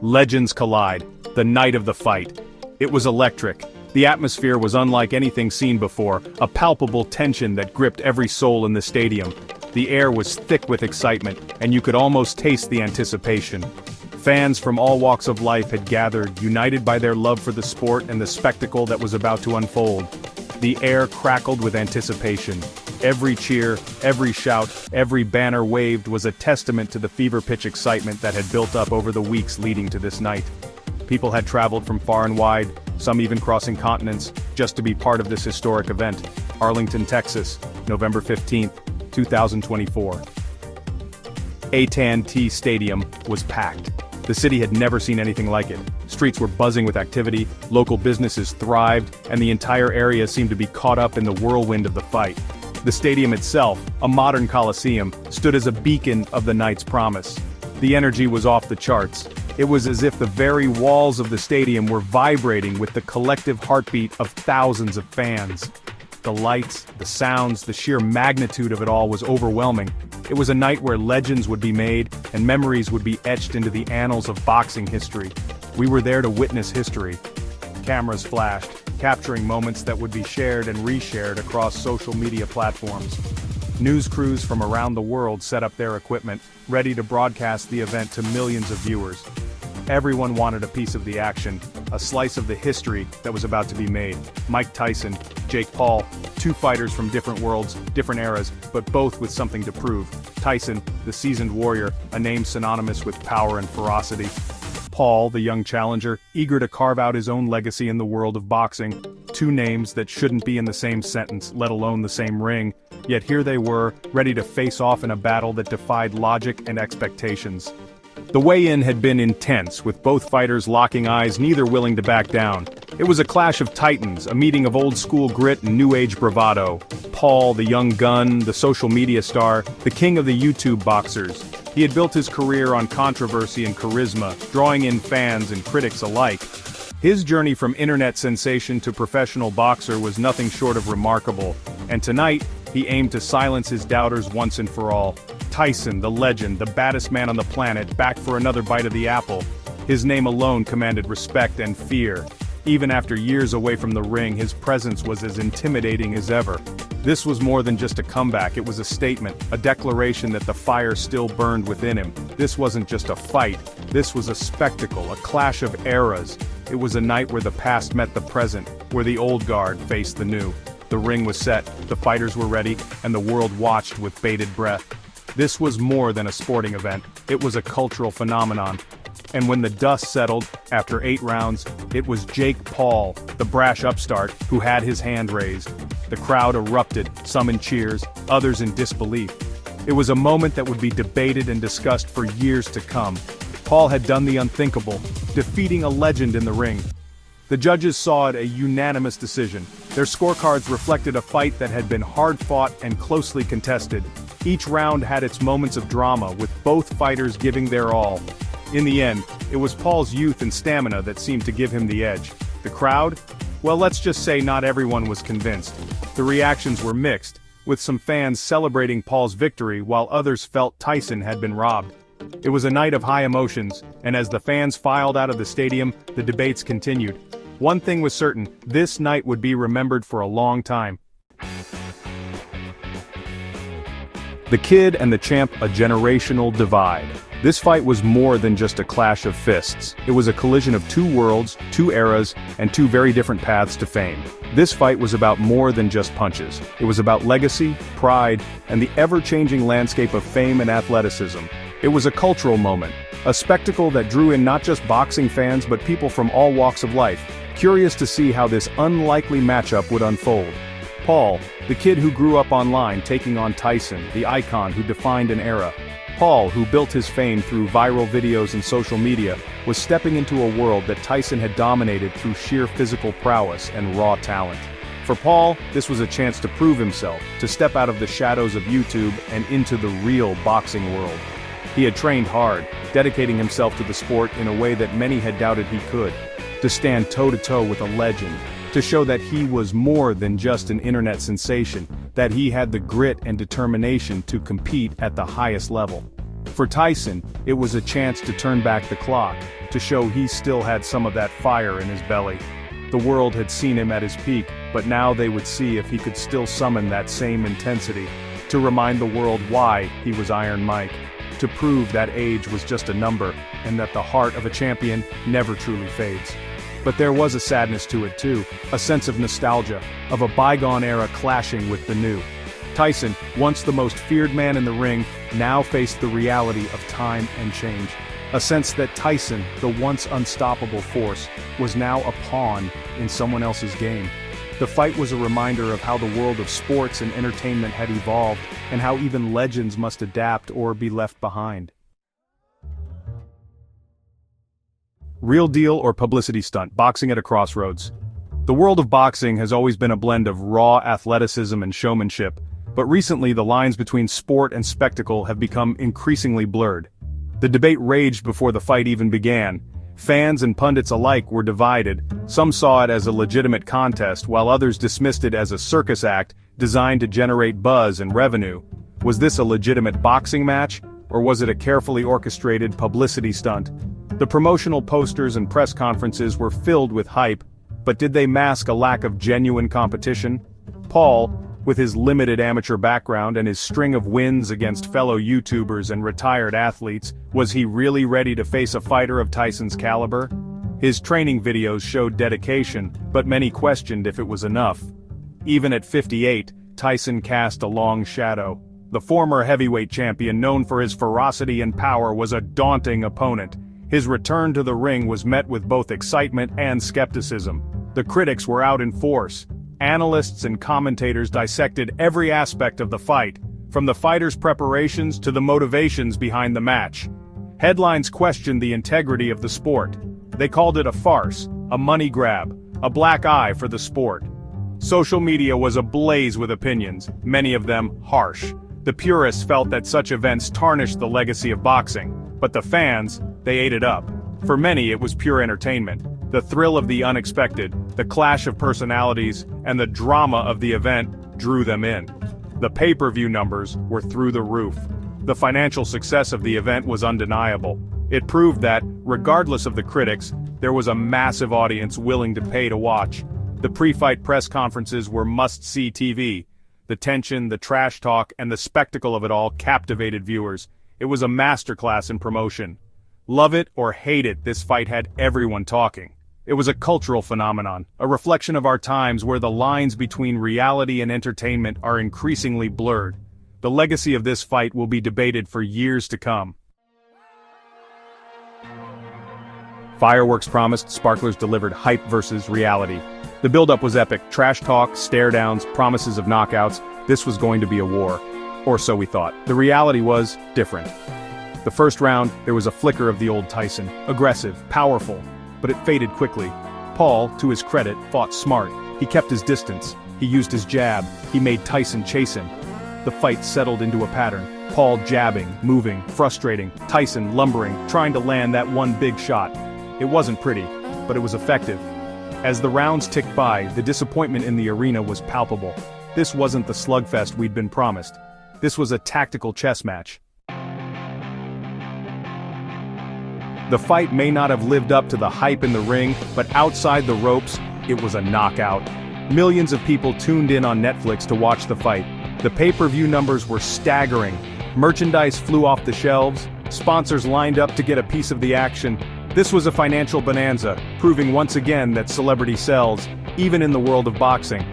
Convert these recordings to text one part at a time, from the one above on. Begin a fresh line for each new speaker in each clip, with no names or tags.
Legends collide, the night of the fight. It was electric. The atmosphere was unlike anything seen before, a palpable tension that gripped every soul in the stadium. The air was thick with excitement, and you could almost taste the anticipation. Fans from all walks of life had gathered, united by their love for the sport and the spectacle that was about to unfold. The air crackled with anticipation. Every cheer, every shout, every banner waved was a testament to the fever-pitch excitement that had built up over the weeks leading to this night. People had traveled from far and wide, some even crossing continents, just to be part of this historic event. Arlington, Texas, November 15, 2024. AT&T Stadium was packed. The city had never seen anything like it. Streets were buzzing with activity, local businesses thrived, and the entire area seemed to be caught up in the whirlwind of the fight. The stadium itself, a modern coliseum, stood as a beacon of the night's promise. The energy was off the charts. It was as if the very walls of the stadium were vibrating with the collective heartbeat of thousands of fans. The lights, the sounds, the sheer magnitude of it all was overwhelming. It was a night where legends would be made, and memories would be etched into the annals of boxing history. We were there to witness history. Cameras flashed, capturing moments that would be shared and reshared across social media platforms. News crews from around the world set up their equipment, ready to broadcast the event to millions of viewers. Everyone wanted a piece of the action, a slice of the history that was about to be made. Mike Tyson, Jake Paul, two fighters from different worlds, different eras, but both with something to prove. Tyson, the seasoned warrior, a name synonymous with power and ferocity. Paul, the young challenger, eager to carve out his own legacy in the world of boxing. Two names that shouldn't be in the same sentence, let alone the same ring. Yet here they were, ready to face off in a battle that defied logic and expectations. The weigh-in had been intense, with both fighters locking eyes, neither willing to back down. It was a clash of titans, a meeting of old-school grit and new-age bravado. Paul, the young gun, the social media star, the king of the YouTube boxers. He had built his career on controversy and charisma, drawing in fans and critics alike. His journey from internet sensation to professional boxer was nothing short of remarkable, and tonight, he aimed to silence his doubters once and for all. Tyson, the legend, the baddest man on the planet, back for another bite of the apple. His name alone commanded respect and fear. Even after years away from the ring, his presence was as intimidating as ever. This was more than just a comeback, it was a statement, a declaration that the fire still burned within him. This wasn't just a fight, this was a spectacle, a clash of eras. It was a night where the past met the present, where the old guard faced the new. The ring was set, the fighters were ready, and the world watched with bated breath. This was more than a sporting event, it was a cultural phenomenon. And when the dust settled, after 8 rounds, it was Jake Paul, the brash upstart, who had his hand raised. The crowd erupted, some in cheers, others in disbelief. It was a moment that would be debated and discussed for years to come. Paul had done the unthinkable, defeating a legend in the ring. The judges saw it a unanimous decision. Their scorecards reflected a fight that had been hard-fought and closely contested. Each round had its moments of drama, with both fighters giving their all. In the end, it was Paul's youth and stamina that seemed to give him the edge. The crowd? Well, let's just say not everyone was convinced. The reactions were mixed, with some fans celebrating Paul's victory while others felt Tyson had been robbed. It was a night of high emotions, and as the fans filed out of the stadium, the debates continued. One thing was certain, this night would be remembered for a long time. The Kid and the Champ, a generational divide. This fight was more than just a clash of fists. It was a collision of two worlds, two eras, and two very different paths to fame. This fight was about more than just punches. It was about legacy, pride, and the ever-changing landscape of fame and athleticism. It was a cultural moment, a spectacle that drew in not just boxing fans but people from all walks of life, curious to see how this unlikely matchup would unfold. Paul, the kid who grew up online taking on Tyson, the icon who defined an era. Paul, who built his fame through viral videos and social media, was stepping into a world that Tyson had dominated through sheer physical prowess and raw talent. For Paul, this was a chance to prove himself, to step out of the shadows of YouTube and into the real boxing world. He had trained hard, dedicating himself to the sport in a way that many had doubted he could. To stand toe-to-toe with a legend, to show that he was more than just an internet sensation, that he had the grit and determination to compete at the highest level. For Tyson, it was a chance to turn back the clock, to show he still had some of that fire in his belly. The world had seen him at his peak, but now they would see if he could still summon that same intensity, to remind the world why he was Iron Mike, to prove that age was just a number, and that the heart of a champion never truly fades. But there was a sadness to it too, a sense of nostalgia, of a bygone era clashing with the new. Tyson, once the most feared man in the ring, now faced the reality of time and change. A sense that Tyson, the once unstoppable force, was now a pawn in someone else's game. The fight was a reminder of how the world of sports and entertainment had evolved, and how even legends must adapt or be left behind. Real deal or publicity stunt, boxing at a crossroads. The world of boxing has always been a blend of raw athleticism and showmanship, but recently the lines between sport and spectacle have become increasingly blurred. The debate raged before the fight even began. Fans and pundits alike were divided. Some saw it as a legitimate contest, while others dismissed it as a circus act designed to generate buzz and revenue. Was this a legitimate boxing match, or was it a carefully orchestrated publicity stunt? The promotional posters and press conferences were filled with hype, but did they mask a lack of genuine competition? Paul, with his limited amateur background and his string of wins against fellow YouTubers and retired athletes, was he really ready to face a fighter of Tyson's caliber? His training videos showed dedication, but many questioned if it was enough. Even at 58, Tyson cast a long shadow. The former heavyweight champion, known for his ferocity and power, was a daunting opponent. His return to the ring was met with both excitement and skepticism. The critics were out in force. Analysts and commentators dissected every aspect of the fight, from the fighter's preparations to the motivations behind the match. Headlines questioned the integrity of the sport. They called it a farce, a money grab, a black eye for the sport. Social media was ablaze with opinions, many of them harsh. The purists felt that such events tarnished the legacy of boxing, but the fans, they ate it up. For many it was pure entertainment. The thrill of the unexpected, the clash of personalities, and the drama of the event drew them in. The pay-per-view numbers were through the roof. The financial success of the event was undeniable. It proved that, regardless of the critics, there was a massive audience willing to pay to watch. The pre-fight press conferences were must-see TV. The tension, the trash talk, and the spectacle of it all captivated viewers. It was a masterclass in promotion. Love it or hate it, this fight had everyone talking. It was a cultural phenomenon, a reflection of our times where the lines between reality and entertainment are increasingly blurred. The legacy of this fight will be debated for years to come. Fireworks promised, sparklers delivered, hype versus reality. The build-up was epic, trash talk, stare-downs, promises of knockouts. This was going to be a war. Or so we thought. The reality was different. The first round, there was a flicker of the old Tyson, aggressive, powerful, but it faded quickly. Paul, to his credit, fought smart. He kept his distance. He used his jab. He made Tyson chase him. The fight settled into a pattern. Paul jabbing, moving, frustrating, Tyson lumbering, trying to land that one big shot. It wasn't pretty, but it was effective. As the rounds ticked by, the disappointment in the arena was palpable. This wasn't the slugfest we'd been promised. This was a tactical chess match. The fight may not have lived up to the hype in the ring, but outside the ropes, it was a knockout. Millions of people tuned in on Netflix to watch the fight. The pay-per-view numbers were staggering. Merchandise flew off the shelves. Sponsors lined up to get a piece of the action. This was a financial bonanza, proving once again that celebrity sells, even in the world of boxing.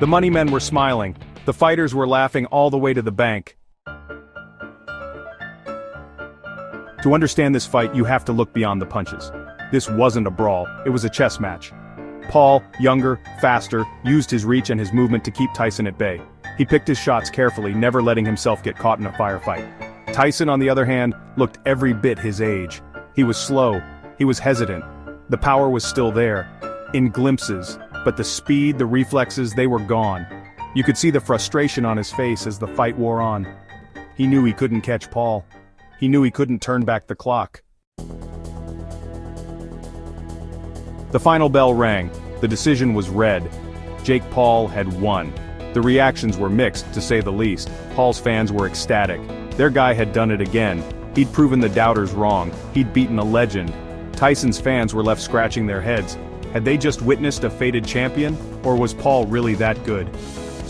The money men were smiling. The fighters were laughing all the way to the bank. To understand this fight, you have to look beyond the punches. This wasn't a brawl, it was a chess match. Paul, younger, faster, used his reach and his movement to keep Tyson at bay. He picked his shots carefully, never letting himself get caught in a firefight. Tyson, on the other hand, looked every bit his age. He was slow, he was hesitant. The power was still there, in glimpses, but the speed, the reflexes, they were gone. You could see the frustration on his face as the fight wore on. He knew he couldn't catch Paul. He knew he couldn't turn back the clock. The final bell rang. The decision was red. Jake Paul had won. The reactions were mixed, to say the least. Paul's fans were ecstatic. Their guy had done it again. He'd proven the doubters wrong, he'd beaten a legend. Tyson's fans were left scratching their heads. Had they just witnessed a fated champion, or was Paul really that good?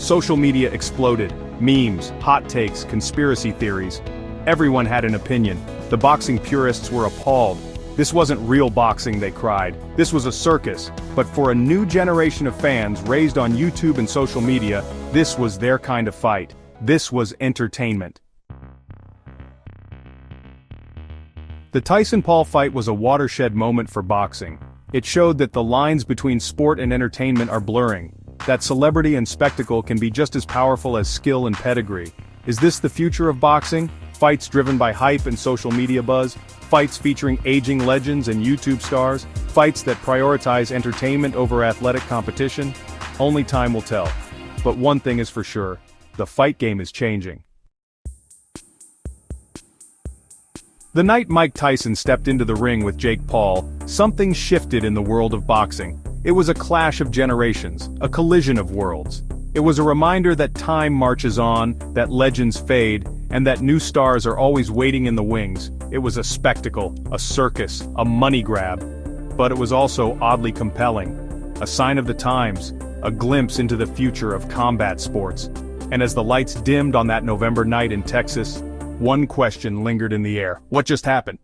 Social media exploded. Memes, hot takes, conspiracy theories. Everyone had an opinion. The boxing purists were appalled. This wasn't real boxing, they cried. This was a circus. But for a new generation of fans raised on YouTube and social media, this was their kind of fight. This was entertainment. The Tyson-Paul fight was a watershed moment for boxing. It showed that the lines between sport and entertainment are blurring, that celebrity and spectacle can be just as powerful as skill and pedigree. Is this the future of boxing? Fights driven by hype and social media buzz? Fights featuring aging legends and YouTube stars? Fights that prioritize entertainment over athletic competition? Only time will tell. But one thing is for sure, the fight game is changing. The night Mike Tyson stepped into the ring with Jake Paul, something shifted in the world of boxing. It was a clash of generations, a collision of worlds. It was a reminder that time marches on, that legends fade, and that new stars are always waiting in the wings. It was a spectacle, a circus, a money grab. But it was also oddly compelling. A sign of the times, a glimpse into the future of combat sports. And as the lights dimmed on that November night in Texas, one question lingered in the air. What just happened?